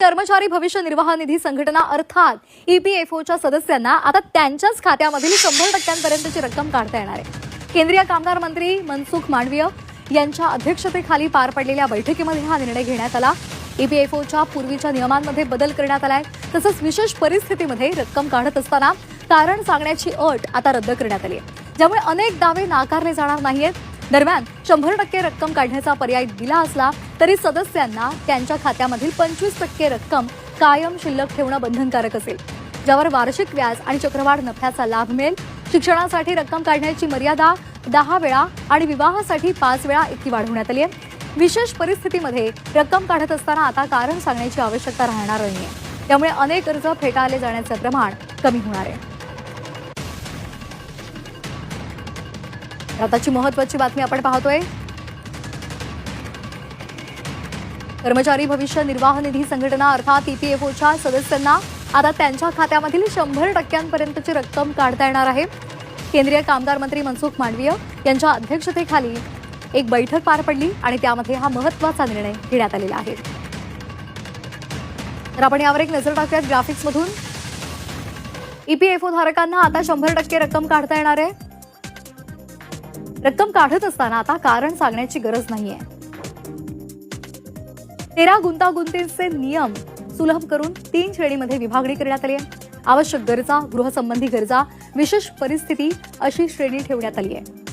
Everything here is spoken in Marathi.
कर्मचारी भविष्य निर्वाह निधी संघटना अर्थात ईपीएफओच्या सदस्यांना आता त्यांच्याच खात्यामधील 100% रक्कम काढता येणार आहे। केंद्रीय कामगार मंत्री मनसुख मांडवीय यांच्या अध्यक्षतेखाली पार पडलेल्या बैठकीमध्ये हा निर्णय घेण्यात आला। ईपीएफओच्या पूर्वीच्या नियमांमध्ये बदल करण्यात आलाय। तसंच विशेष परिस्थितीमध्ये रक्कम काढत असताना कारण सांगण्याची अट आता रद्द करण्यात आली आहे, ज्यामुळे अनेक दावे नाकारले जाणार नाहीत। दरम्यान 100% रक्कम काढण्याचा पर्याय दिला असला तरी सदस्यांना त्यांच्या खात्यामधील 25% रक्कम कायम शिल्लक ठेवणं बंधनकारक असेल, ज्यावर वार्षिक व्याज आणि चक्रवाढ नफ्याचा लाभ मिळेल। शिक्षणासाठी रक्कम काढण्याची मर्यादा 10 वेळा आणि विवाहासाठी 5 वेळा इतकी वाढवण्यात आली आहे। विशेष परिस्थितीमध्ये रक्कम काढत असताना आता कारण सांगण्याची आवश्यकता राहणार नाहीये, त्यामुळे अनेक कर्ज फेटाळले जाण्याचे प्रमाण कमी होणार आहे। आताची महत्त्वाची बातमी आपण पाहतोय। कर्मचारी भविष्य निर्वाह निधी संघटना अर्थात ईपीएफओच्या सदस्यांना आता त्यांच्या खात्यामधील 100% रक्कम काढता येणार आहे। केंद्रीय कामगार मंत्री मनसुख मांडवीय यांच्या अध्यक्षतेखाली एक बैठक पार पडली आणि त्यामध्ये हा महत्त्वाचा निर्णय घेण्यात आलेला आहे। तर आपण यावर एक नजर टाकूयात ग्राफिक्समधून। ईपीएफओ धारकांना आता 100% रक्कम काढता येणार आहे। रक्कम काढत असताना आता कारण सांगण्याची गरज नाहीये। 13 गुंतागुंतीचे नियम सुलभ करून 3 श्रेणीमध्ये विभागणी करण्यात आली आहे। आवश्यक गरजा, गृहसंबंधी गरजा, विशेष परिस्थिती अशी श्रेणी ठेवण्यात आली आहे।